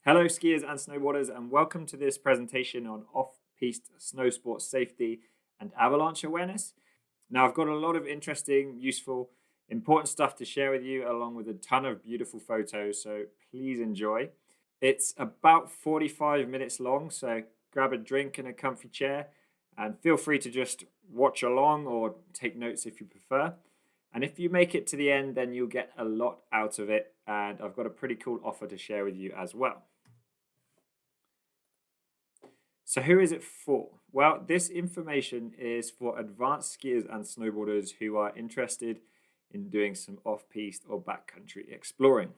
Hello skiers and snowboarders, and welcome to this presentation on off-piste snow sports safety and avalanche awareness. Now I've got a lot of interesting, useful, important stuff to share with you along with a ton of beautiful photos, so please enjoy. It's about 45 minutes long, so grab a drink and a comfy chair and feel free to just watch along or take notes if you prefer. And if you make it to the end, then you'll get a lot out of it, and I've got a pretty cool offer to share with you as well. So who is it for? Well, this information is for advanced skiers and snowboarders who are interested in doing some off-piste or backcountry exploring.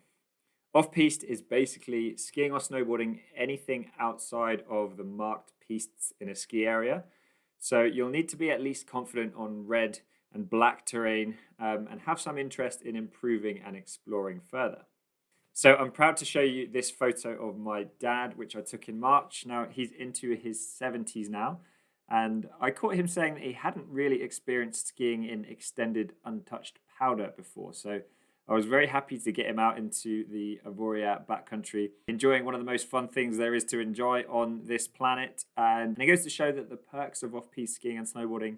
Off-piste is basically skiing or snowboarding anything outside of the marked pistes in a ski area. So you'll need to be at least confident on red and black terrain and have some interest in improving and exploring further. So I'm proud to show you this photo of my dad, which I took in March. Now he's into his 70s now, and I caught him saying that he hadn't really experienced skiing in extended untouched powder before. So I was very happy to get him out into the Avoriaz backcountry, enjoying one of the most fun things there is to enjoy on this planet. And it goes to show that the perks of off-piste skiing and snowboarding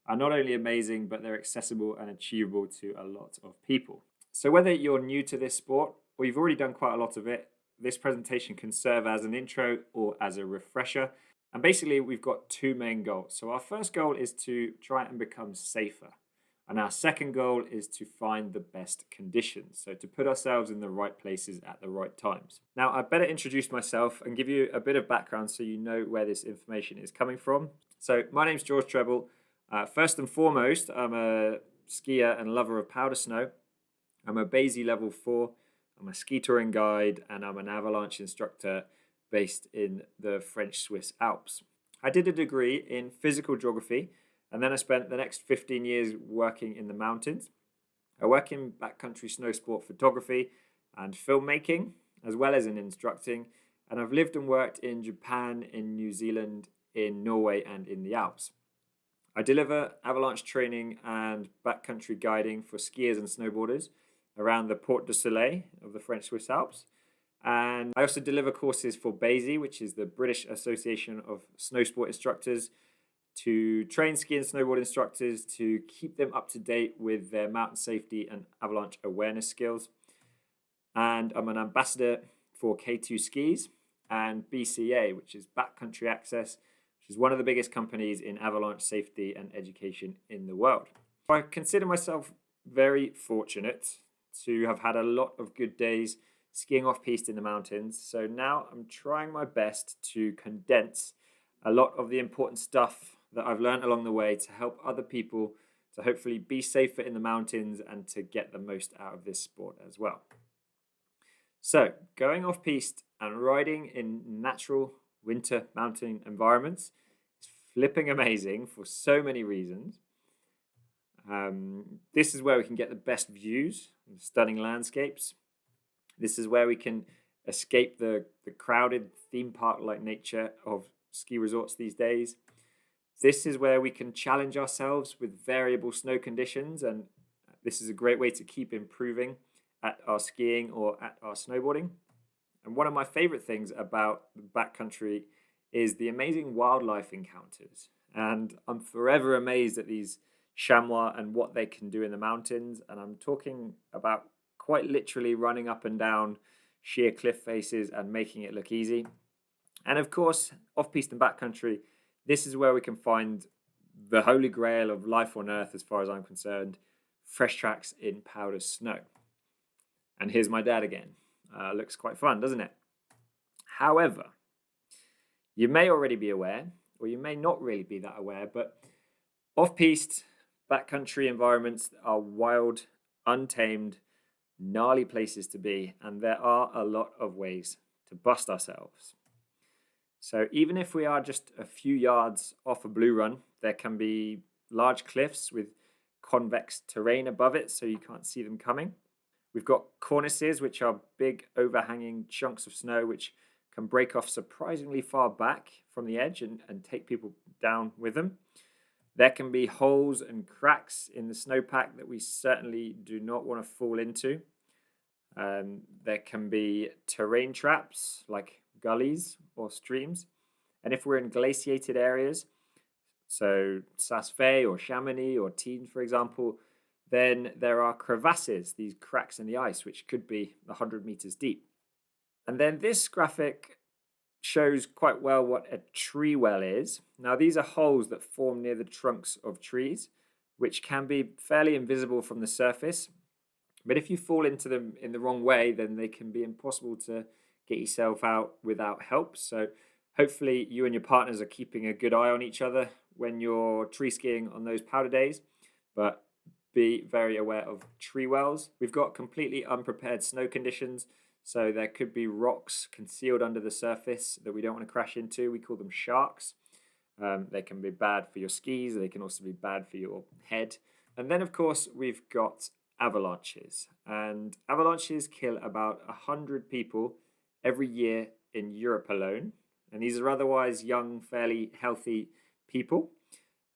are not only amazing, but they're accessible and achievable to a lot of people. So whether you're new to this sport or you've already done quite a lot of it, this presentation can serve as an intro or as a refresher. And basically, we've got two main goals. So our first goal is to try and become safer. And our second goal is to find the best conditions. So to put ourselves in the right places at the right times. Now, I'd better introduce myself and give you a bit of background so you know where this information is coming from. So my name's George Treble. First and foremost, I'm a skier and lover of powder snow. I'm a Basie level 4. I'm a ski touring guide, and I'm an avalanche instructor based in the French-Swiss Alps. I did a degree in physical geography, and then I spent the next 15 years working in the mountains. I work in backcountry snow sport photography and filmmaking, as well as in instructing, and I've lived and worked in Japan, in New Zealand, in Norway, and in the Alps. I deliver avalanche training and backcountry guiding for skiers and snowboarders around the Porte du Soleil of the French Swiss Alps. And I also deliver courses for Basie, which is the British Association of Snow Sport Instructors, to train ski and snowboard instructors to keep them up to date with their mountain safety and avalanche awareness skills. And I'm an ambassador for K2 Skis and BCA, which is Backcountry Access, which is one of the biggest companies in avalanche safety and education in the world. I consider myself very fortunate to have had a lot of good days skiing off-piste in the mountains. So now I'm trying my best to condense a lot of the important stuff that I've learned along the way to help other people to hopefully be safer in the mountains and to get the most out of this sport as well. So going off-piste and riding in natural winter mountain environments is flipping amazing for so many reasons. This is where we can get the best views, stunning landscapes. This is where we can escape the crowded theme park-like nature of ski resorts these days. This is where we can challenge ourselves with variable snow conditions, and this is a great way to keep improving at our skiing or at our snowboarding. And one of my favorite things about the backcountry is the amazing wildlife encounters. And I'm forever amazed at these chamois and what they can do in the mountains. And I'm talking about quite literally running up and down sheer cliff faces and making it look easy. And of course, off-piste and backcountry, this is where we can find the holy grail of life on earth, as far as I'm concerned, fresh tracks in powder snow. And here's my dad again. Looks quite fun, doesn't it? However, you may already be aware, or you may not really be that aware, but off-piste backcountry environments are wild, untamed, gnarly places to be, and there are a lot of ways to bust ourselves. So even if we are just a few yards off a blue run, there can be large cliffs with convex terrain above it so you can't see them coming. We've got cornices, which are big overhanging chunks of snow which can break off surprisingly far back from the edge and take people down with them. There can be holes and cracks in the snowpack that we certainly do not want to fall into. There can be terrain traps like gullies or streams. And if we're in glaciated areas, so Saas-Fee or Chamonix or Tignes, for example, then there are crevasses, these cracks in the ice, which could be 100 meters deep. And then this graphic shows quite well what a tree well is. Now, these are holes that form near the trunks of trees, which can be fairly invisible from the surface. But if you fall into them in the wrong way, then they can be impossible to get yourself out without help. So hopefully you and your partners are keeping a good eye on each other when you're tree skiing on those powder days, but be very aware of tree wells. We've got completely unprepared snow conditions, so there could be rocks concealed under the surface that we don't want to crash into. We call them sharks. They can be bad for your skis. They can also be bad for your head. And then, of course, we've got avalanches. And avalanches kill about 100 people every year in Europe alone. And these are otherwise young, fairly healthy people.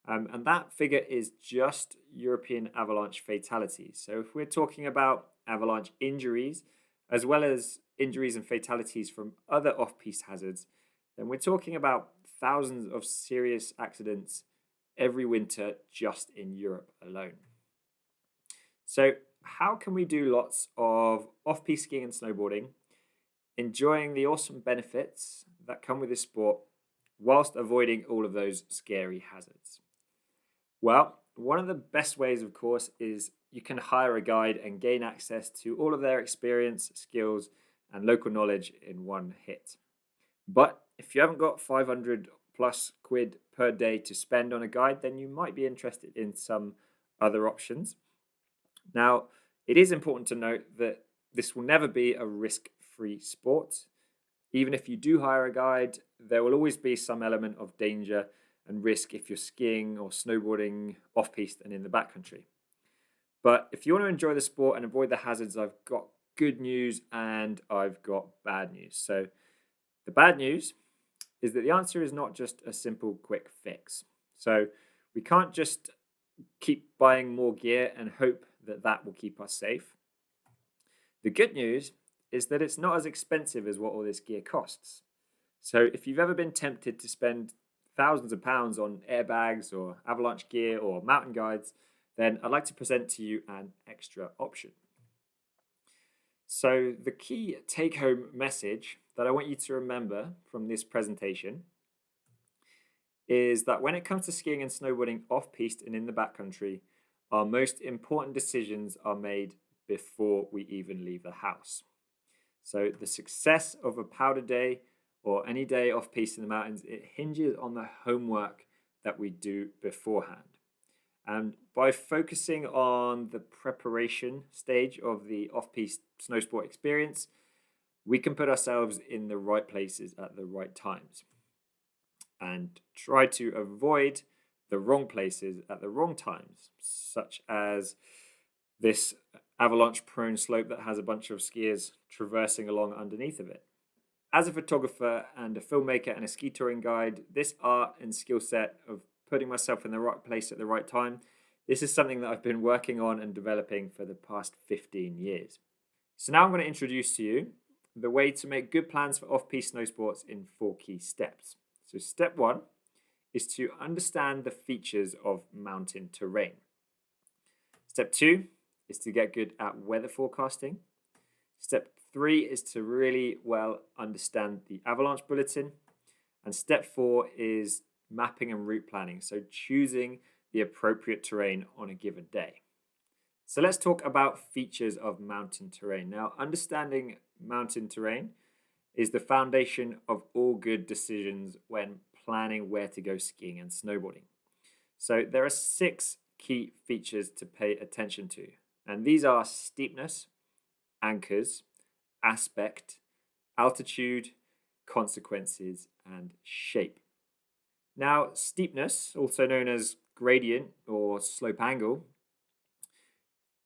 And that figure is just European avalanche fatalities. So if we're talking about avalanche injuries, as well as injuries and fatalities from other off-piste hazards, then we're talking about thousands of serious accidents every winter just in Europe alone. So how can we do lots of off-piste skiing and snowboarding, enjoying the awesome benefits that come with this sport, whilst avoiding all of those scary hazards? Well, one of the best ways, of course, is you can hire a guide and gain access to all of their experience, skills, and local knowledge in one hit. But if you haven't got 500 plus quid per day to spend on a guide, then you might be interested in some other options. Now, it is important to note that this will never be a risk-free sport. Even if you do hire a guide, there will always be some element of danger and risk if you're skiing or snowboarding off-piste and in the backcountry. But if you want to enjoy the sport and avoid the hazards, I've got good news and I've got bad news. So the bad news is that the answer is not just a simple quick fix. So we can't just keep buying more gear and hope that that will keep us safe. The good news is that it's not as expensive as what all this gear costs. So if you've ever been tempted to spend thousands of pounds on airbags or avalanche gear or mountain guides, then I'd like to present to you an extra option. So the key take-home message that I want you to remember from this presentation is that when it comes to skiing and snowboarding off-piste and in the backcountry, our most important decisions are made before we even leave the house. So the success of a powder day or any day off-piste in the mountains, it hinges on the homework that we do beforehand. And by focusing on the preparation stage of the off-piste snow sport experience, we can put ourselves in the right places at the right times and try to avoid the wrong places at the wrong times, such as this avalanche-prone slope that has a bunch of skiers traversing along underneath of it. As a photographer and a filmmaker and a ski touring guide, this art and skill set of putting myself in the right place at the right time, this is something that I've been working on and developing for the past 15 years. So now I'm going to introduce to you the way to make good plans for off-piste snow sports in 4 key steps. So step 1 is to understand the features of mountain terrain. Step 2 is to get good at weather forecasting. Step 3 is to really well understand the avalanche bulletin. And step 4 is mapping and route planning, so choosing the appropriate terrain on a given day. So let's talk about features of mountain terrain. Now, understanding mountain terrain is the foundation of all good decisions when planning where to go skiing and snowboarding. So there are 6 key features to pay attention to, and these are steepness, anchors, aspect, altitude, consequences, and shape. Now, steepness, also known as gradient or slope angle,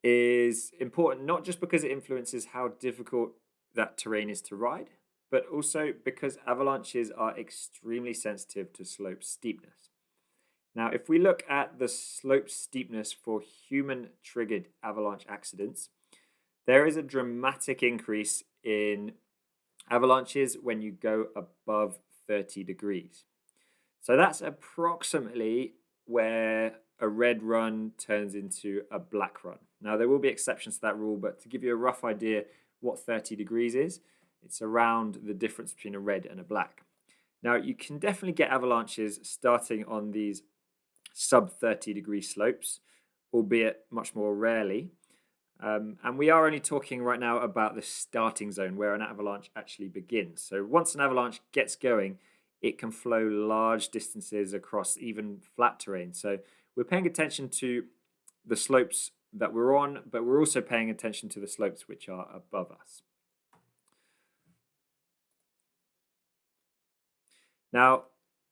is important not just because it influences how difficult that terrain is to ride, but also because avalanches are extremely sensitive to slope steepness. Now, if we look at the slope steepness for human-triggered avalanche accidents, There is a dramatic increase in avalanches when you go above 30 degrees. So that's approximately where a red run turns into a black run. Now, there will be exceptions to that rule, but to give you a rough idea what 30 degrees is, it's around the difference between a red and a black. Now, you can definitely get avalanches starting on these sub 30 degree slopes, albeit much more rarely. And we are only talking right now about the starting zone where an avalanche actually begins. So once an avalanche gets going, it can flow large distances across even flat terrain. So we're paying attention to the slopes that we're on, but we're also paying attention to the slopes which are above us. Now,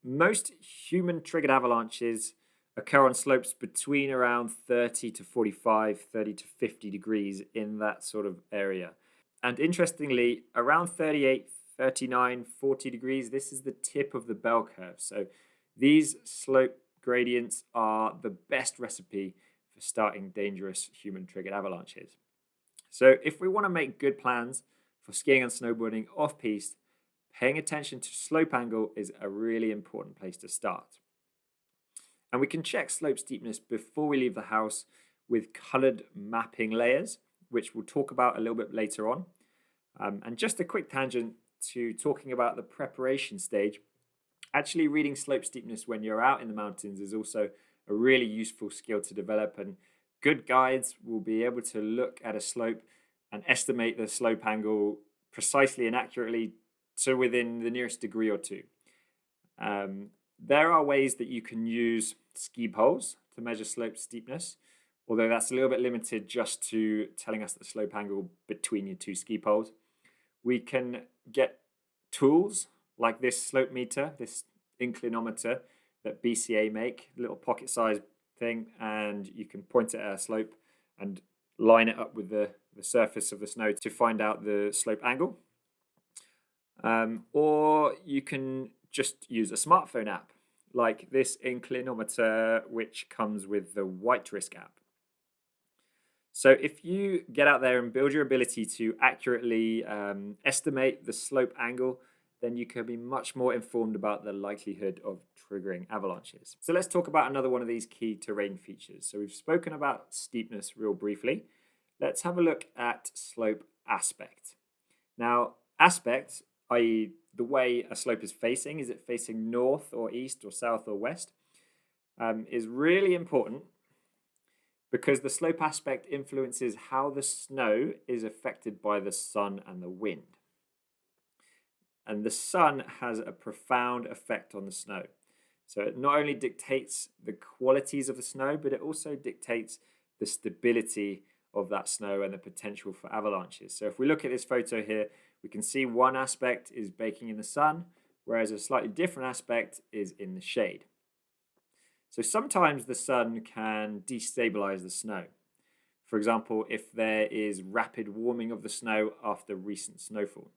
most human-triggered avalanches occur on slopes between around 30 to 45, 30 to 50 degrees in that sort of area. And interestingly, around 38, 39, 40 degrees, this is the tip of the bell curve. So these slope gradients are the best recipe for starting dangerous human-triggered avalanches. So if we want to make good plans for skiing and snowboarding off-piste, paying attention to slope angle is a really important place to start. And we can check slope steepness before we leave the house with colored mapping layers, which we'll talk about a little bit later on. And just a quick tangent to talking about the preparation stage. Actually reading slope steepness when you're out in the mountains is also a really useful skill to develop, and good guides will be able to look at a slope and estimate the slope angle precisely and accurately to within the nearest degree or two. There are ways that you can use ski poles to measure slope steepness, although that's a little bit limited just to telling us the slope angle between your two ski poles. We can get tools like this slope meter, this inclinometer that BCA make, a little pocket-sized thing, and you can point it at a slope and line it up with the surface of the snow to find out the slope angle. Or you can just use a smartphone app like this inclinometer, which comes with the White Risk app. So if you get out there and build your ability to accurately estimate the slope angle, then you can be much more informed about the likelihood of triggering avalanches. So let's talk about another one of these key terrain features. So we've spoken about steepness real briefly. Let's have a look at slope aspect. Now, aspect, i.e. the way a slope is facing, is it facing north or east or south or west, is really important because the slope aspect influences how the snow is affected by the sun and the wind. And the sun has a profound effect on the snow. So it not only dictates the qualities of the snow, but it also dictates the stability of that snow and the potential for avalanches. So if we look at this photo here, we can see one aspect is baking in the sun, whereas a slightly different aspect is in the shade. So sometimes the sun can destabilize the snow. For example, if there is rapid warming of the snow after recent snowfall.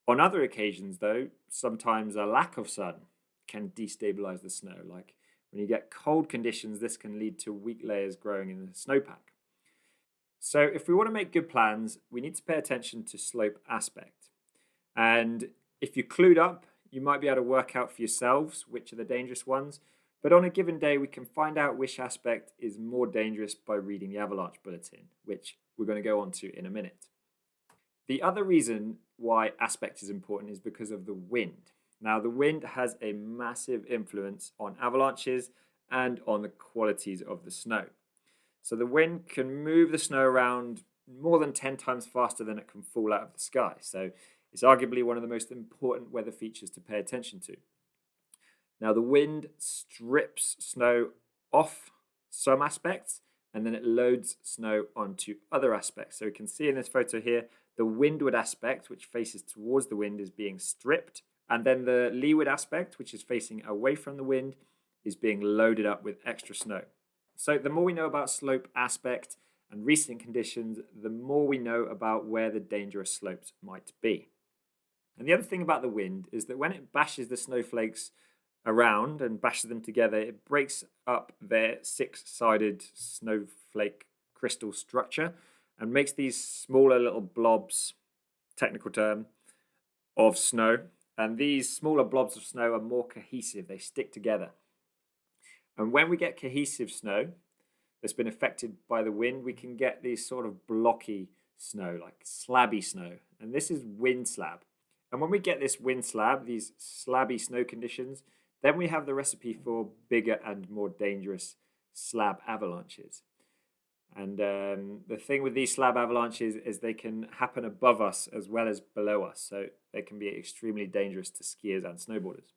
On other occasions, though, sometimes a lack of sun can destabilize the snow. Like when you get cold conditions, this can lead to weak layers growing in the snowpack. So if we want to make good plans, we need to pay attention to slope aspect. And if you're clued up, you might be able to work out for yourselves which are the dangerous ones. But on a given day, we can find out which aspect is more dangerous by reading the avalanche bulletin, which we're going to go on to in a minute. The other reason why aspect is important is because of the wind. Now, the wind has a massive influence on avalanches and on the qualities of the snow. So the wind can move the snow around more than 10 times faster than it can fall out of the sky. So it's arguably one of the most important weather features to pay attention to. Now, the wind strips snow off some aspects, and then it loads snow onto other aspects. So we can see in this photo here, the windward aspect, which faces towards the wind, is being stripped. And then the leeward aspect, which is facing away from the wind, is being loaded up with extra snow. So the more we know about slope aspect and recent conditions, the more we know about where the dangerous slopes might be. And the other thing about the wind is that when it bashes the snowflakes around and bashes them together, it breaks up their six-sided snowflake crystal structure, and makes these smaller little blobs, technical term, of snow. And these smaller blobs of snow are more cohesive, they stick together. And when we get cohesive snow that's been affected by the wind, we can get these sort of blocky snow, like slabby snow. And this is wind slab. And when we get this wind slab, these slabby snow conditions, then we have the recipe for bigger and more dangerous slab avalanches. And the thing with these slab avalanches is they can happen above us as well as below us. So they can be extremely dangerous to skiers and snowboarders.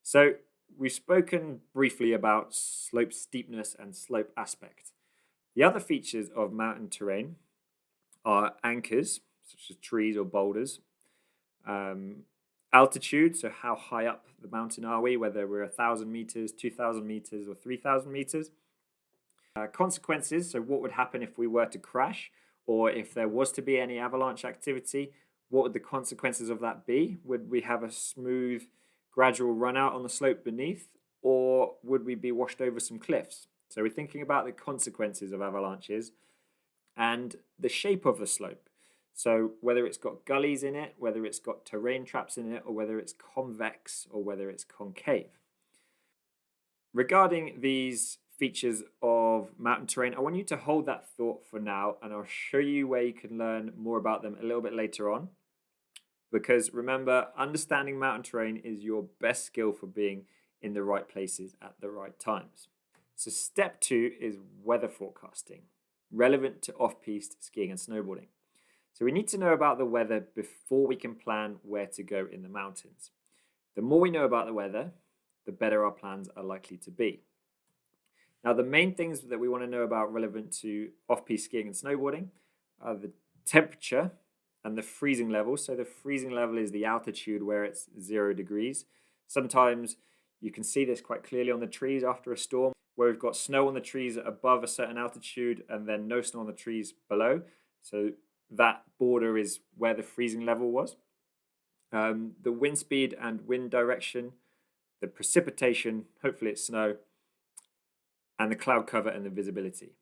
So we've spoken briefly about slope steepness and slope aspect. The other features of mountain terrain are anchors, such as trees or boulders, altitude, so how high up the mountain are we, whether we're 1,000 meters, 2,000 meters, or 3,000 meters. Consequences, so what would happen if we were to crash, or if there was to be any avalanche activity, what would the consequences of that be? Would we have a smooth, gradual run out on the slope beneath, or would we be washed over some cliffs? So we're thinking about the consequences of avalanches and the shape of the slope. So whether it's got gullies in it, whether it's got terrain traps in it, or whether it's convex or whether it's concave. Regarding these features of mountain terrain, I want you to hold that thought for now, and I'll show you where you can learn more about them a little bit later on. Because remember, understanding mountain terrain is your best skill for being in the right places at the right times. So step 2 is weather forecasting, relevant to off-piste skiing and snowboarding. So we need to know about the weather before we can plan where to go in the mountains. The more we know about the weather, the better our plans are likely to be. Now, the main things that we want to know about relevant to off-piste skiing and snowboarding are the temperature and the freezing level. So the freezing level is the altitude where it's 0 degrees. Sometimes you can see this quite clearly on the trees after a storm, where we've got snow on the trees above a certain altitude and then no snow on the trees below. So that border is where the freezing level was. The wind speed and wind direction, the precipitation, hopefully it's snow, and the cloud cover and the visibility.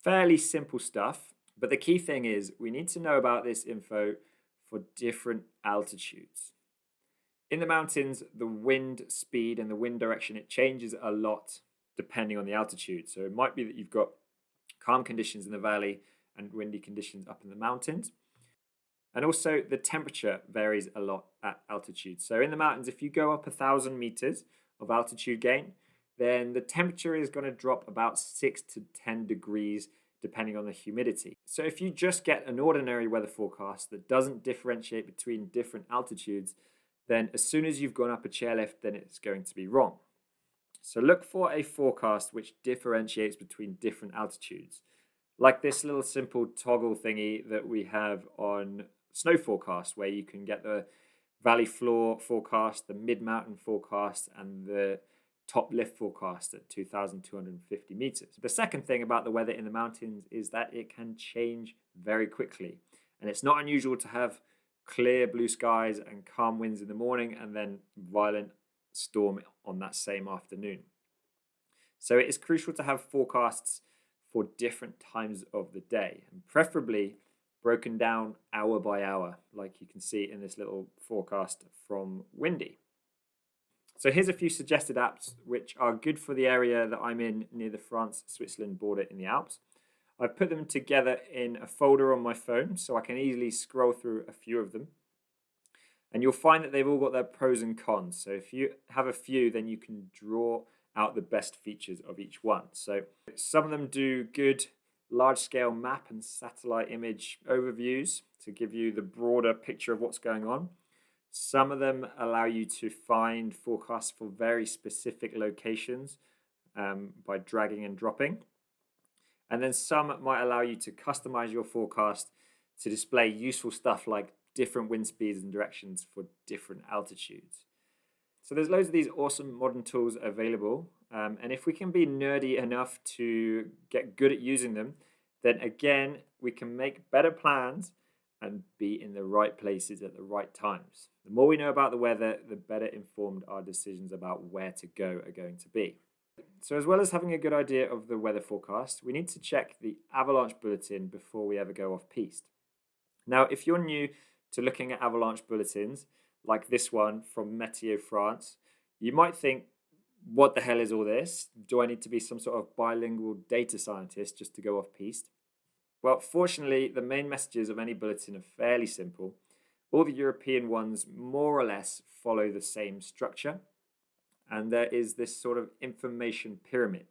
Fairly simple stuff, but the key thing is we need to know about this info for different altitudes. In the mountains, the wind speed and the wind direction, it changes a lot depending on the altitude. So it might be that you've got calm conditions in the valley and windy conditions up in the mountains. And also the temperature varies a lot at altitude. So in the mountains, if you go up 1,000 meters of altitude gain, then the temperature is going to drop about 6 to 10 degrees depending on the humidity. So if you just get an ordinary weather forecast that doesn't differentiate between different altitudes, then as soon as you've gone up a chairlift, then it's going to be wrong. So look for a forecast which differentiates between different altitudes, like this little simple toggle thingy that we have on snow forecast, where you can get the valley floor forecast, the mid-mountain forecast, and the top lift forecast at 2,250 meters. The second thing about the weather in the mountains is that it can change very quickly. And it's not unusual to have clear blue skies and calm winds in the morning and then violent storm on that same afternoon. So it is crucial to have forecasts for different times of the day, and preferably broken down hour by hour, like you can see in this little forecast from Windy. So here's a few suggested apps which are good for the area that I'm in near the France-Switzerland border in the Alps. I've put them together in a folder on my phone so I can easily scroll through a few of them. And you'll find that they've all got their pros and cons. So if you have a few, then you can draw out the best features of each one. So some of them do good large-scale map and satellite image overviews to give you the broader picture of what's going on. Some of them allow you to find forecasts for very specific locations by dragging and dropping. And then some might allow you to customize your forecast to display useful stuff like different wind speeds and directions for different altitudes. So there's loads of these awesome modern tools available. And if we can be nerdy enough to get good at using them, then again, we can make better plans and be in the right places at the right times. The more we know about the weather, the better informed our decisions about where to go are going to be. So as well as having a good idea of the weather forecast, we need to check the avalanche bulletin before we ever go off piste. Now, if you're new to looking at avalanche bulletins, like this one from Meteo France, you might think, what the hell is all this? Do I need to be some sort of bilingual data scientist just to go off piste? Well, fortunately, the main messages of any bulletin are fairly simple. All the European ones more or less follow the same structure, and there is this sort of information pyramid.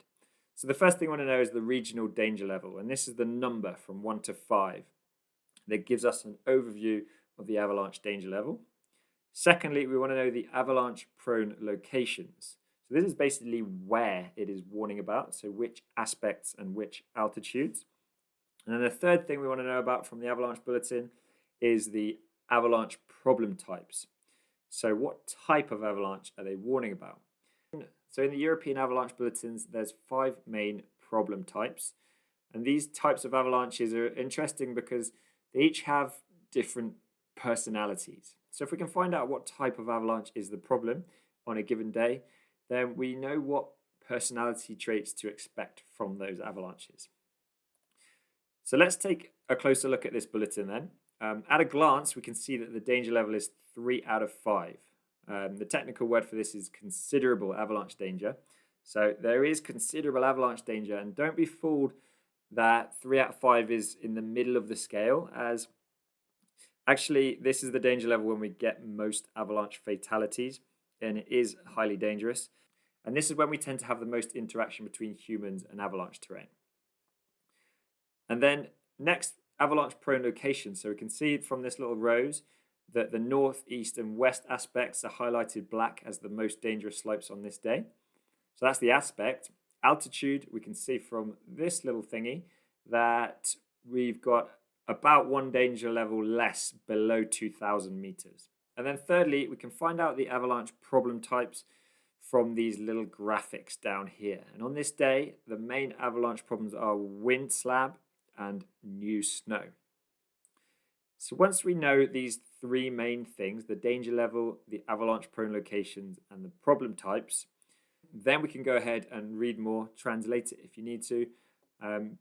So the first thing I want to know is the regional danger level, and this is the number from 1 to 5 that gives us an overview of the avalanche danger level. Secondly, we want to know the avalanche prone locations. So this is basically where it is warning about, so which aspects and which altitudes. And then the third thing we want to know about from the avalanche bulletin is the avalanche problem types. So what type of avalanche are they warning about? So in the European avalanche bulletins, there's 5 main problem types. And these types of avalanches are interesting because they each have different personalities. So if we can find out what type of avalanche is the problem on a given day, then we know what personality traits to expect from those avalanches. So let's take a closer look at this bulletin then. At a glance, we can see that the danger level is 3 out of 5. The technical word for this is considerable avalanche danger. So there is considerable avalanche danger, and don't be fooled that 3 out of 5 is in the middle of the scale, as actually this is the danger level when we get most avalanche fatalities, and it is highly dangerous. And this is when we tend to have the most interaction between humans and avalanche terrain. And then next, avalanche prone locations. So we can see from this little rose that the north, east, and west aspects are highlighted black as the most dangerous slopes on this day. So that's the aspect. Altitude, we can see from this little thingy that we've got about 1 danger level less below 2,000 meters. And then thirdly, we can find out the avalanche problem types from these little graphics down here. And on this day, the main avalanche problems are wind slab and new snow. So once we know these 3 main things, the danger level, the avalanche prone locations, and the problem types, then we can go ahead and read more, translate it if you need to,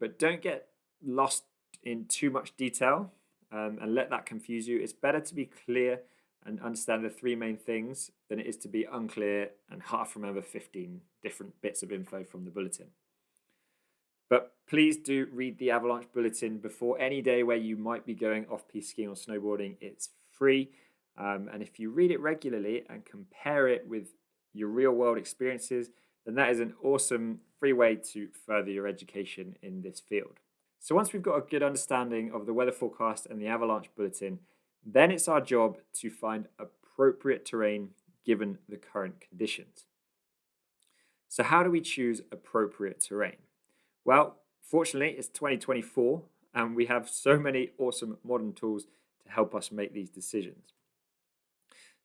but don't get lost in too much detail and let that confuse you. It's better to be clear and understand the 3 main things than it is to be unclear and half remember 15 different bits of info from the bulletin. But please do read the avalanche bulletin before any day where you might be going off-piste skiing or snowboarding. It's free, and if you read it regularly and compare it with your real-world experiences, then that is an awesome free way to further your education in this field. So once we've got a good understanding of the weather forecast and the avalanche bulletin, then it's our job to find appropriate terrain given the current conditions. So how do we choose appropriate terrain? Well, fortunately, it's 2024 and we have so many awesome modern tools to help us make these decisions.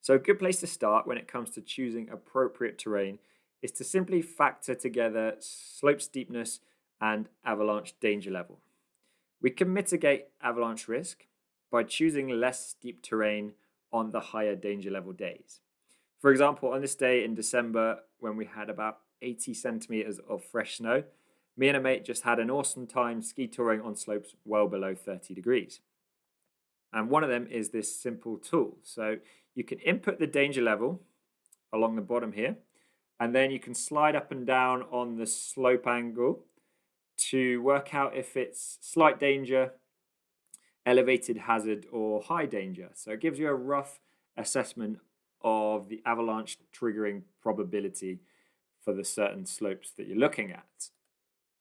So a good place to start when it comes to choosing appropriate terrain is to simply factor together slope steepness and avalanche danger level. We can mitigate avalanche risk by choosing less steep terrain on the higher danger level days. For example, on this day in December, when we had about 80 centimeters of fresh snow, me and a mate just had an awesome time ski touring on slopes well below 30 degrees. And one of them is this simple tool. So you can input the danger level along the bottom here, and then you can slide up and down on the slope angle to work out if it's slight danger, elevated hazard, or high danger. So it gives you a rough assessment of the avalanche triggering probability for the certain slopes that you're looking at.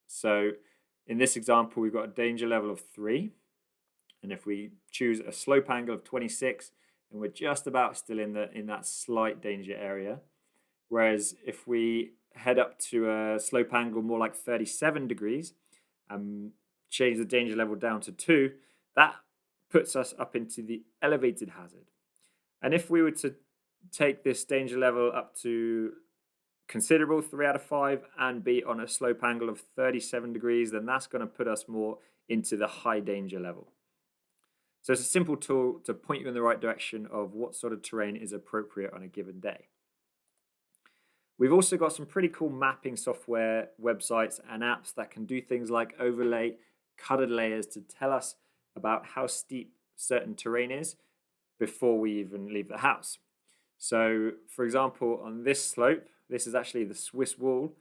So in this example, we've got a danger level of 3. And if we choose a slope angle of 26, then we're just about still in that slight danger area. Whereas if we head up to a slope angle more like 37 degrees and change the danger level down to 2, that puts us up into the elevated hazard. And if we were to take this danger level up to considerable 3 out of 5 and be on a slope angle of 37 degrees, then that's going to put us more into the high danger level. So it's a simple tool to point you in the right direction of what sort of terrain is appropriate on a given day. We've also got some pretty cool mapping software, websites, and apps that can do things like overlay colored layers to tell us about how steep certain terrain is before we even leave the house. So, for example, on this slope, this is actually the Swiss wall.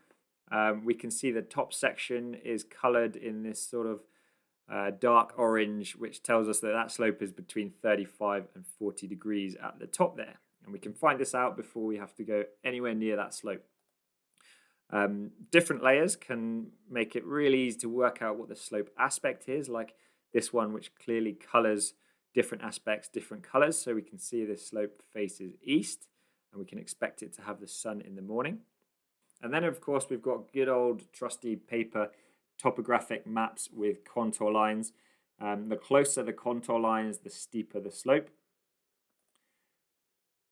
We can see the top section is colored in this sort of dark orange, which tells us that that slope is between 35 and 40 degrees at the top there. And we can find this out before we have to go anywhere near that slope. Different layers can make it really easy to work out what the slope aspect is, like this one, which clearly colors different aspects, different colors. So we can see this slope faces east, and we can expect it to have the sun in the morning. And then, of course, we've got good old trusty paper topographic maps with contour lines. The closer the contour lines, the steeper the slope.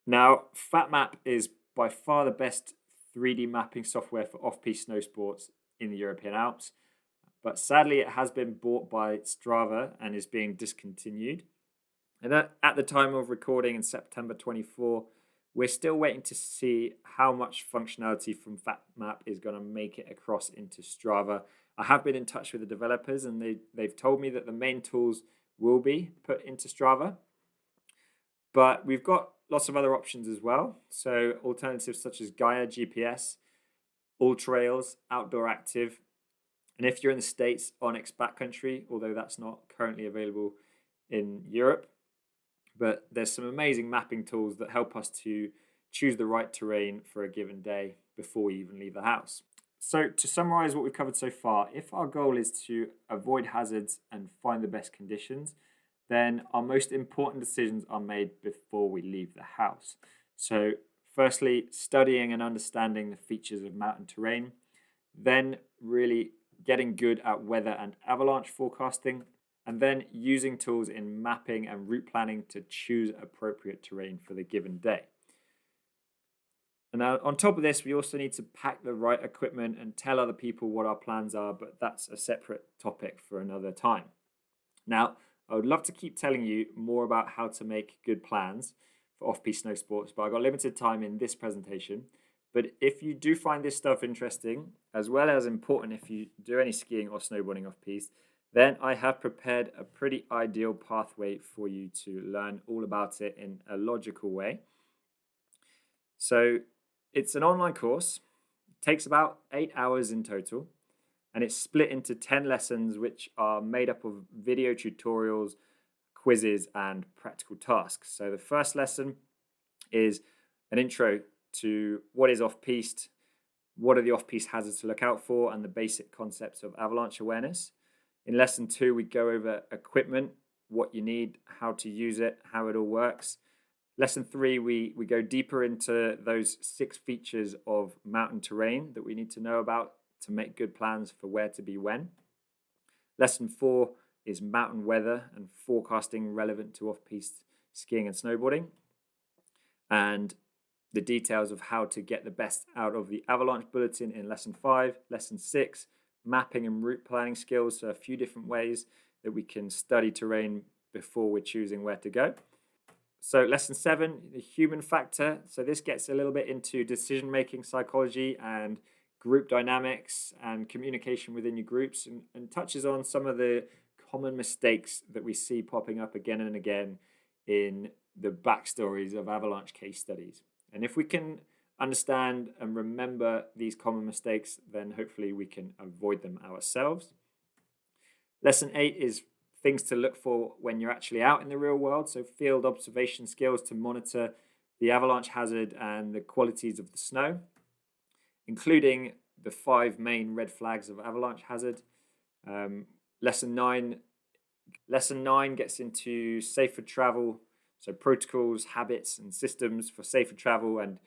Now, FatMap is by far the best 3D mapping software for off-piste snow sports in the European Alps, but sadly it has been bought by Strava and is being discontinued. And at the time of recording in September 24, we're still waiting to see how much functionality from FatMap is going to make it across into Strava. I have been in touch with the developers, and they've told me that the main tools will be put into Strava. But we've got lots of other options as well. So alternatives such as Gaia GPS, All Trails, Outdoor Active, and if you're in the States, Onyx Backcountry, although that's not currently available in Europe. But there's some amazing mapping tools that help us to choose the right terrain for a given day before we even leave the house. So to summarize what we've covered so far, if our goal is to avoid hazards and find the best conditions, then our most important decisions are made before we leave the house. So firstly, studying and understanding the features of mountain terrain, then really getting good at weather and avalanche forecasting, and then using tools in mapping and route planning to choose appropriate terrain for the given day. And now on top of this, we also need to pack the right equipment and tell other people what our plans are, but that's a separate topic for another time. Now, I would love to keep telling you more about how to make good plans for off-piste snow sports, but I've got limited time in this presentation. But if you do find this stuff interesting, as well as important if you do any skiing or snowboarding off-piste, then I have prepared a pretty ideal pathway for you to learn all about it in a logical way. So it's an online course. It takes about 8 hours in total, and it's split into 10 lessons, which are made up of video tutorials, quizzes, and practical tasks. So the first lesson is an intro to what is off-piste, what are the off-piste hazards to look out for, and the basic concepts of avalanche awareness. In lesson 2, we go over equipment, what you need, how to use it, how it all works. Lesson 3, we go deeper into those 6 features of mountain terrain that we need to know about to make good plans for where to be when. Lesson 4 is mountain weather and forecasting relevant to off-piste skiing and snowboarding, and the details of how to get the best out of the avalanche bulletin in lesson 5. Lesson 6, mapping and route planning skills, so a few different ways that we can study terrain before we're choosing where to go. So lesson 7, the human factor. So this gets a little bit into decision-making psychology and group dynamics and communication within your groups, and touches on some of the common mistakes that we see popping up again and again in the backstories of avalanche case studies. And if we can understand and remember these common mistakes, then hopefully we can avoid them ourselves. Lesson 8 is things to look for when you're actually out in the real world. So field observation skills to monitor the avalanche hazard and the qualities of the snow, including the 5 main red flags of avalanche hazard. Lesson 9 gets into safer travel, so protocols, habits, and systems for safer travel and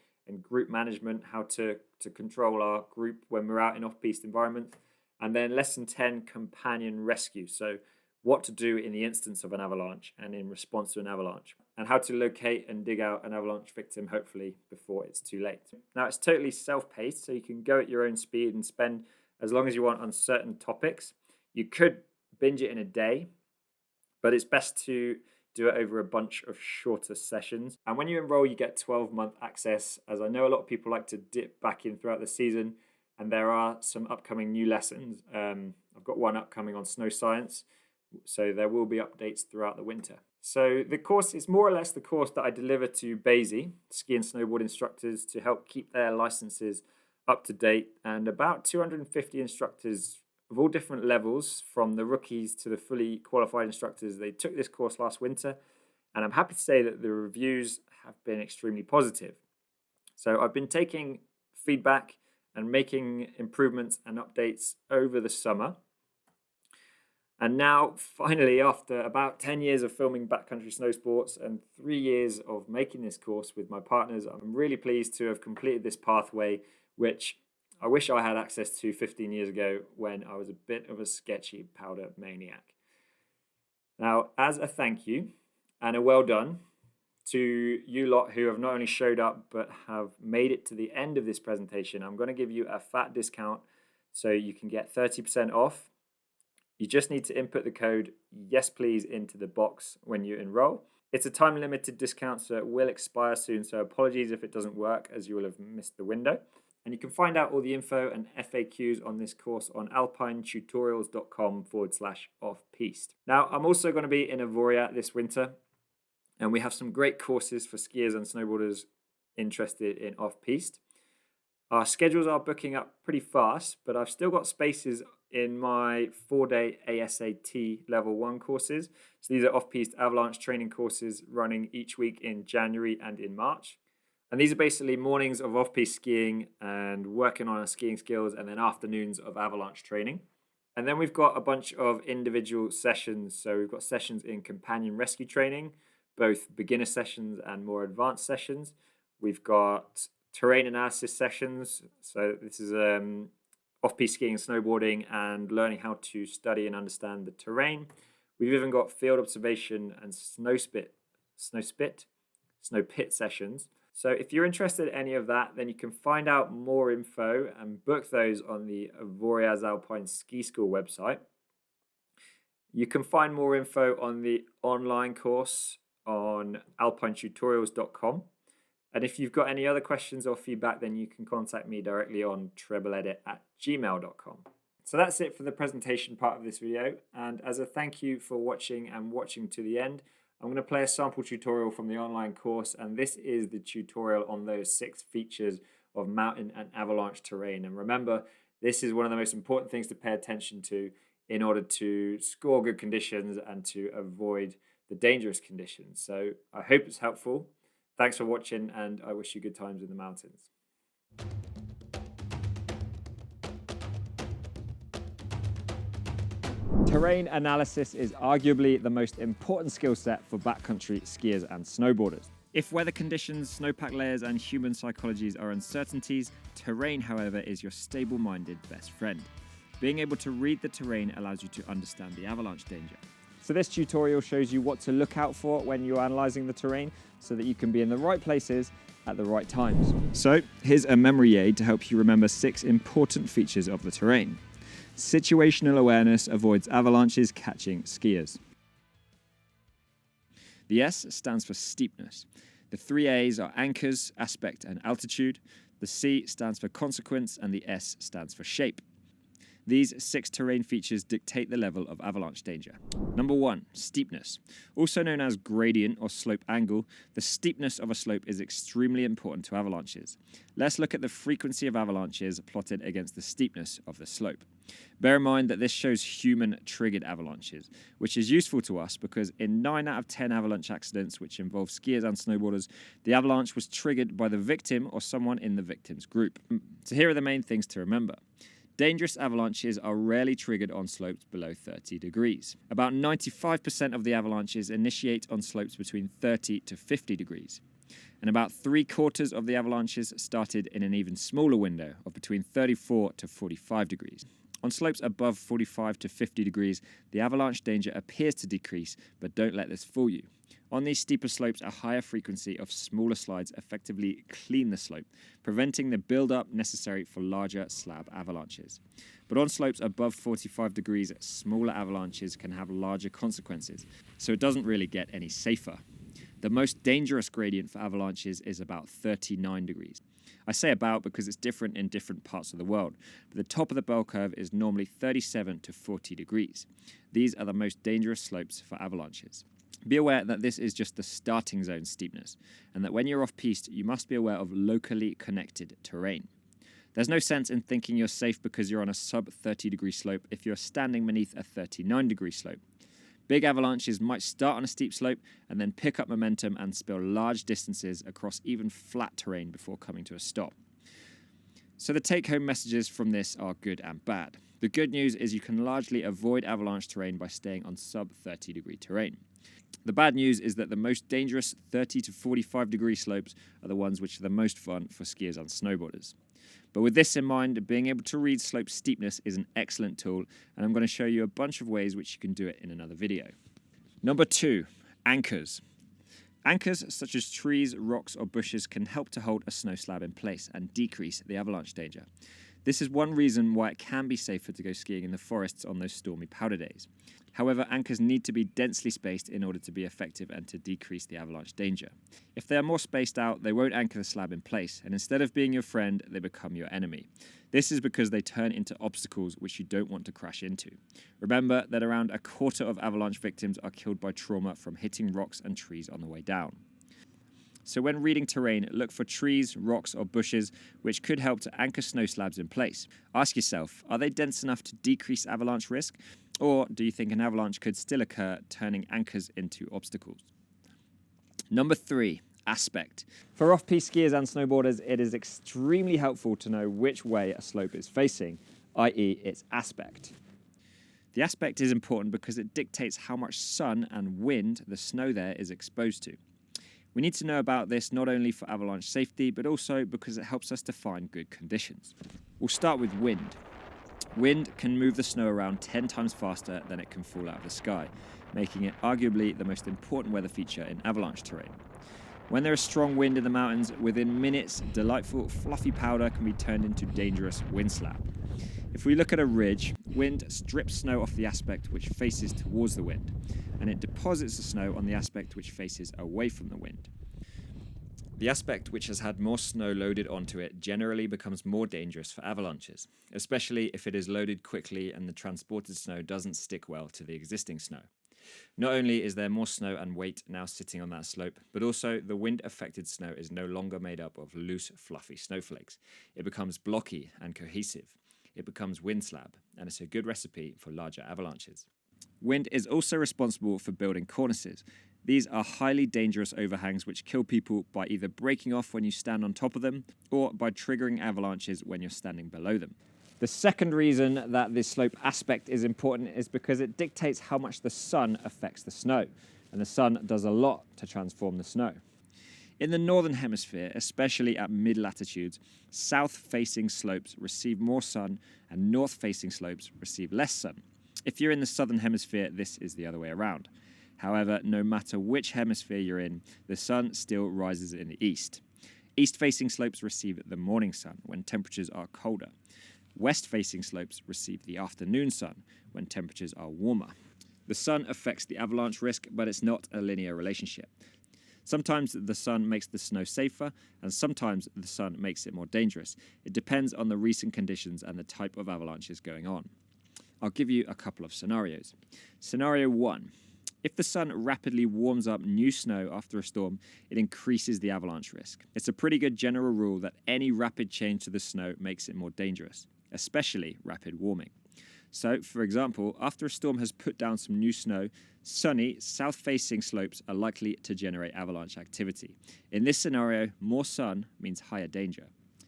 group management, how to control our group when we're out in off-piste environments. And then lesson 10, companion rescue. So what to do in the instance of an avalanche and in response to an avalanche, and how to locate and dig out an avalanche victim, hopefully before it's too late. Now, it's totally self-paced, so you can go at your own speed and spend as long as you want on certain topics. You could binge it in a day, but it's best to do it over a bunch of shorter sessions. And when you enroll, you get 12-month access, as I know a lot of people like to dip back in throughout the season, and there are some upcoming new lessons. I've got one upcoming on snow science, so there will be updates throughout the winter. So the course is more or less the course that I deliver to BASI, ski and snowboard instructors, to help keep their licenses up to date, and about 250 instructors of all different levels, from the rookies to the fully qualified instructors. They took this course last winter, and I'm happy to say that the reviews have been extremely positive. So I've been taking feedback and making improvements and updates over the summer. And now, finally, after about 10 years of filming backcountry snow sports and 3 years of making this course with my partners, I'm really pleased to have completed this pathway, which I wish I had access to 15 years ago when I was a bit of a sketchy powder maniac. Now, as a thank you and a well done to you lot who have not only showed up but have made it to the end of this presentation, I'm going to give you a fat discount so you can get 30% off. You just need to input the code yes please into the box when you enroll. It's a time limited discount, so it will expire soon, so apologies if it doesn't work, as you will have missed the window. And you can find out all the info and FAQs on this course on alpinetutorials.com/offpiste. Now, I'm also going to be in Avoriaz this winter, and we have some great courses for skiers and snowboarders interested in off-piste. Our schedules are booking up pretty fast, but I've still got spaces in my 4-day ASAT Level 1 courses. So these are off-piste avalanche training courses running each week in January and in March. And these are basically mornings of off-piste skiing and working on our skiing skills, and then afternoons of avalanche training. And then we've got a bunch of individual sessions. So we've got sessions in companion rescue training, both beginner sessions and more advanced sessions. We've got terrain analysis sessions. So this is off-piste skiing and snowboarding and learning how to study and understand the terrain. We've even got field observation and snow pit sessions. So if you're interested in any of that, then you can find out more info and book those on the Avoriaz Alpine Ski School website. You can find more info on the online course on alpinetutorials.com. And if you've got any other questions or feedback, then you can contact me directly on trebleedit@gmail.com. So that's it for the presentation part of this video. And as a thank you for watching and watching to the end, I'm going to play a sample tutorial from the online course, and this is the tutorial on those 6 features of mountain and avalanche terrain. And remember, this is one of the most important things to pay attention to in order to score good conditions and to avoid the dangerous conditions. So I hope it's helpful. Thanks for watching, and I wish you good times in the mountains. Terrain analysis is arguably the most important skill set for backcountry skiers and snowboarders. If weather conditions, snowpack layers, and human psychologies are uncertainties, terrain, however, is your stable-minded best friend. Being able to read the terrain allows you to understand the avalanche danger. So this tutorial shows you what to look out for when you're analysing the terrain so that you can be in the right places at the right times. So here's a memory aid to help you remember 6 important features of the terrain. Situational awareness avoids avalanches catching skiers. The S stands for steepness. The 3 A's are anchors, aspect, and altitude. The C stands for consequence, and the S stands for shape. These 6 terrain features dictate the level of avalanche danger. Number 1, steepness. Also known as gradient or slope angle, the steepness of a slope is extremely important to avalanches. Let's look at the frequency of avalanches plotted against the steepness of the slope. Bear in mind that this shows human-triggered avalanches, which is useful to us because in 9 out of 10 avalanche accidents which involve skiers and snowboarders, the avalanche was triggered by the victim or someone in the victim's group. So here are the main things to remember. Dangerous avalanches are rarely triggered on slopes below 30 degrees. About 95% of the avalanches initiate on slopes between 30 to 50 degrees. And about 3/4 of the avalanches started in an even smaller window of between 34 to 45 degrees. On slopes above 45 to 50 degrees, the avalanche danger appears to decrease, but don't let this fool you. On these steeper slopes, a higher frequency of smaller slides effectively clean the slope, preventing the build-up necessary for larger slab avalanches. But on slopes above 45 degrees, smaller avalanches can have larger consequences, so it doesn't really get any safer. The most dangerous gradient for avalanches is about 39 degrees. I say about because it's different in different parts of the world, but the top of the bell curve is normally 37 to 40 degrees. These are the most dangerous slopes for avalanches. Be aware that this is just the starting zone steepness, and that when you're off-piste, you must be aware of locally connected terrain. There's no sense in thinking you're safe because you're on a sub-30 degree slope if you're standing beneath a 39 degree slope. Big avalanches might start on a steep slope and then pick up momentum and spill large distances across even flat terrain before coming to a stop. So the take-home messages from this are good and bad. The good news is you can largely avoid avalanche terrain by staying on sub-30 degree terrain. The bad news is that the most dangerous 30 to 45 degree slopes are the ones which are the most fun for skiers and snowboarders. But with this in mind, being able to read slope steepness is an excellent tool, and I'm going to show you a bunch of ways which you can do it in another video. Number 2, anchors. Anchors such as trees, rocks or bushes can help to hold a snow slab in place and decrease the avalanche danger. This is one reason why it can be safer to go skiing in the forests on those stormy powder days. However, anchors need to be densely spaced in order to be effective and to decrease the avalanche danger. If they are more spaced out, they won't anchor the slab in place, and instead of being your friend, they become your enemy. This is because they turn into obstacles which you don't want to crash into. Remember that around a quarter of avalanche victims are killed by trauma from hitting rocks and trees on the way down. So when reading terrain, look for trees, rocks or bushes which could help to anchor snow slabs in place. Ask yourself, are they dense enough to decrease avalanche risk? Or do you think an avalanche could still occur, turning anchors into obstacles? Number 3, aspect. For off-piste skiers and snowboarders, it is extremely helpful to know which way a slope is facing, i.e. its aspect. The aspect is important because it dictates how much sun and wind the snow there is exposed to. We need to know about this not only for avalanche safety, but also because it helps us to find good conditions. We'll start with wind. Wind can move the snow around 10 times faster than it can fall out of the sky, making it arguably the most important weather feature in avalanche terrain. When there is strong wind in the mountains, within minutes, delightful fluffy powder can be turned into dangerous wind slab. If we look at a ridge, wind strips snow off the aspect which faces towards the wind, and it deposits the snow on the aspect which faces away from the wind. The aspect which has had more snow loaded onto it generally becomes more dangerous for avalanches, especially if it is loaded quickly and the transported snow doesn't stick well to the existing snow. Not only is there more snow and weight now sitting on that slope, but also the wind-affected snow is no longer made up of loose, fluffy snowflakes. It becomes blocky and cohesive. It becomes wind slab, and it's a good recipe for larger avalanches. Wind is also responsible for building cornices. These are highly dangerous overhangs which kill people by either breaking off when you stand on top of them or by triggering avalanches when you're standing below them. The second reason that this slope aspect is important is because it dictates how much the sun affects the snow, and the sun does a lot to transform the snow. In the northern hemisphere, especially at mid-latitudes, south-facing slopes receive more sun and north-facing slopes receive less sun. If you're in the southern hemisphere, this is the other way around. However, no matter which hemisphere you're in, the sun still rises in the east. East-facing slopes receive the morning sun when temperatures are colder. West-facing slopes receive the afternoon sun when temperatures are warmer. The sun affects the avalanche risk, but it's not a linear relationship. Sometimes the sun makes the snow safer, and sometimes the sun makes it more dangerous. It depends on the recent conditions and the type of avalanches going on. I'll give you a couple of scenarios. Scenario 1. If the sun rapidly warms up new snow after a storm, it increases the avalanche risk. It's a pretty good general rule that any rapid change to the snow makes it more dangerous, especially rapid warming. So, for example, after a storm has put down some new snow, sunny, south-facing slopes are likely to generate avalanche activity. In this scenario, more sun means higher danger.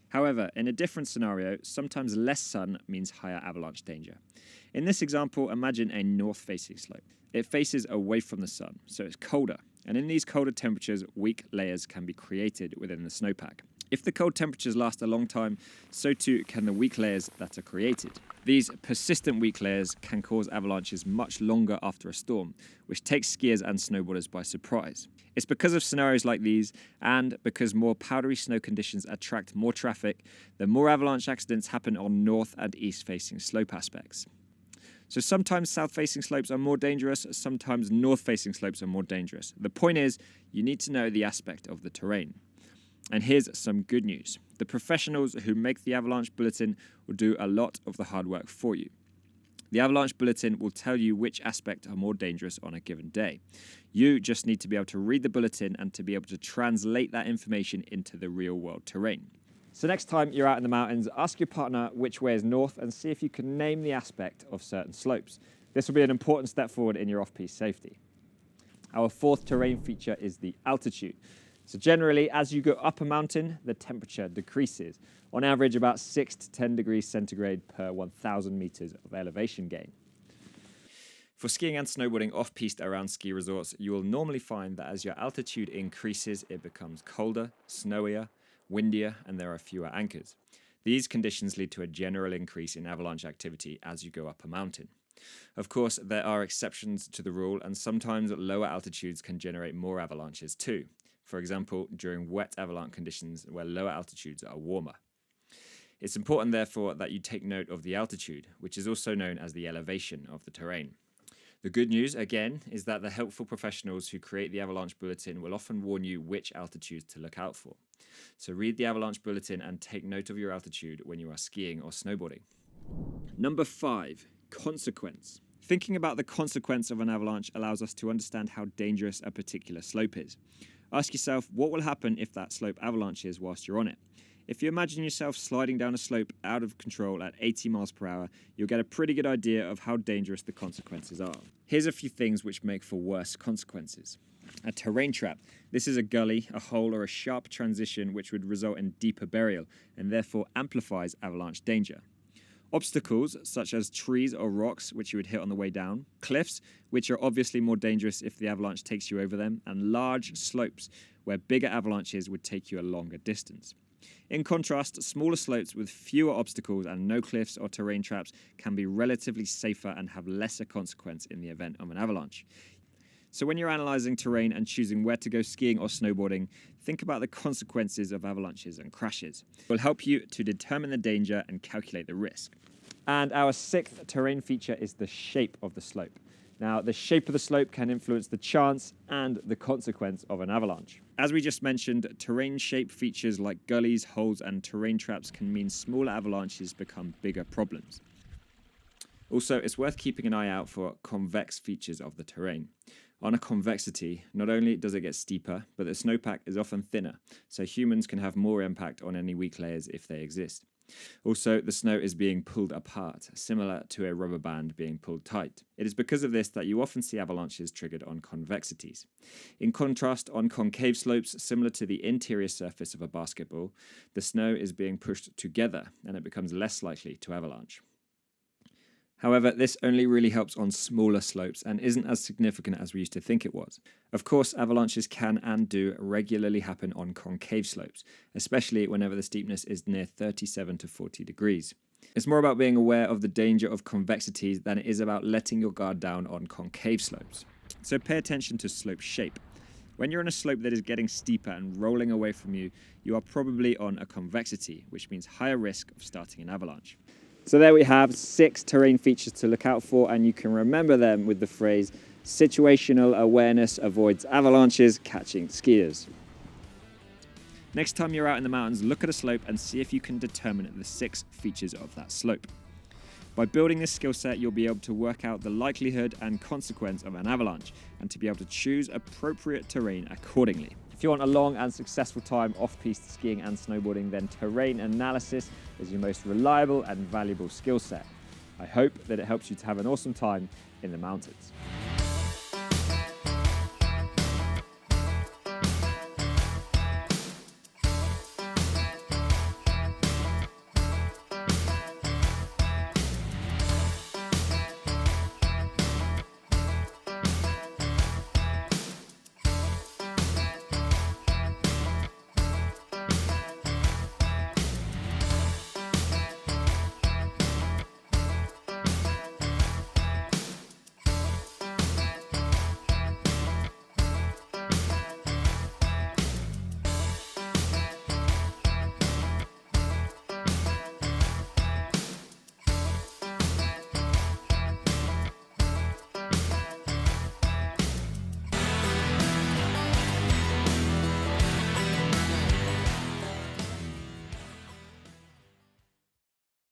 However, in a different scenario, sometimes less sun means higher avalanche danger. In this example, imagine a north-facing slope. It faces away from the sun, so it's colder, and in these colder temperatures, weak layers can be created within the snowpack. If the cold temperatures last a long time, so too can the weak layers that are created. These persistent weak layers can cause avalanches much longer after a storm, which takes skiers and snowboarders by surprise. It's because of scenarios like these, and because more powdery snow conditions attract more traffic, that more avalanche accidents happen on north and east-facing slope aspects. So sometimes south-facing slopes are more dangerous, sometimes north-facing slopes are more dangerous. The point is, you need to know the aspect of the terrain. And here's some good news. The professionals who make the Avalanche Bulletin will do a lot of the hard work for you. The Avalanche Bulletin will tell you which aspects are more dangerous on a given day. You just need to be able to read the bulletin and to be able to translate that information into the real-world terrain. So next time you're out in the mountains, ask your partner which way is north and see if you can name the aspect of certain slopes. This will be an important step forward in your off-piste safety. Our fourth terrain feature is the altitude. So generally, as you go up a mountain, the temperature decreases, on average about 6 to 10 degrees centigrade per 1,000 meters of elevation gain. For skiing and snowboarding off-piste around ski resorts, you will normally find that as your altitude increases, it becomes colder, snowier, windier, and there are fewer anchors. These conditions lead to a general increase in avalanche activity as you go up a mountain. Of course, there are exceptions to the rule, and sometimes lower altitudes can generate more avalanches too. For example, during wet avalanche conditions where lower altitudes are warmer. It's important, therefore, that you take note of the altitude, which is also known as the elevation of the terrain. The good news, again, is that the helpful professionals who create the Avalanche Bulletin will often warn you which altitudes to look out for. So read the Avalanche Bulletin and take note of your altitude when you are skiing or snowboarding. Number 5, consequence. Thinking about the consequence of an avalanche allows us to understand how dangerous a particular slope is. Ask yourself, what will happen if that slope avalanches whilst you're on it? If you imagine yourself sliding down a slope out of control at 80 miles per hour, you'll get a pretty good idea of how dangerous the consequences are. Here's a few things which make for worse consequences. A terrain trap. This is a gully, a hole, or a sharp transition which would result in deeper burial and therefore amplifies avalanche danger. Obstacles, such as trees or rocks, which you would hit on the way down. Cliffs, which are obviously more dangerous if the avalanche takes you over them. And large slopes, where bigger avalanches would take you a longer distance. In contrast, smaller slopes with fewer obstacles and no cliffs or terrain traps can be relatively safer and have lesser consequence in the event of an avalanche. So when you're analysing terrain and choosing where to go skiing or snowboarding, think about the consequences of avalanches and crashes. It will help you to determine the danger and calculate the risk. And our 6th terrain feature is the shape of the slope. Now, the shape of the slope can influence the chance and the consequence of an avalanche. As we just mentioned, terrain shape features like gullies, holes, and terrain traps can mean smaller avalanches become bigger problems. Also, it's worth keeping an eye out for convex features of the terrain. On a convexity, not only does it get steeper, but the snowpack is often thinner, so humans can have more impact on any weak layers if they exist. Also, the snow is being pulled apart, similar to a rubber band being pulled tight. It is because of this that you often see avalanches triggered on convexities. In contrast, on concave slopes, similar to the interior surface of a basketball, the snow is being pushed together and it becomes less likely to avalanche. However, this only really helps on smaller slopes and isn't as significant as we used to think it was. Of course, avalanches can and do regularly happen on concave slopes, especially whenever the steepness is near 37 to 40 degrees. It's more about being aware of the danger of convexities than it is about letting your guard down on concave slopes. So pay attention to slope shape. When you're on a slope that is getting steeper and rolling away from you, you are probably on a convexity, which means higher risk of starting an avalanche. So there we have 6 terrain features to look out for, and you can remember them with the phrase, situational awareness avoids avalanches catching skiers. Next time you're out in the mountains, look at a slope and see if you can determine the 6 features of that slope. By building this skill set, you'll be able to work out the likelihood and consequence of an avalanche, and to be able to choose appropriate terrain accordingly. If you want a long and successful time off-piste skiing and snowboarding, then terrain analysis is your most reliable and valuable skill set. I hope that it helps you to have an awesome time in the mountains.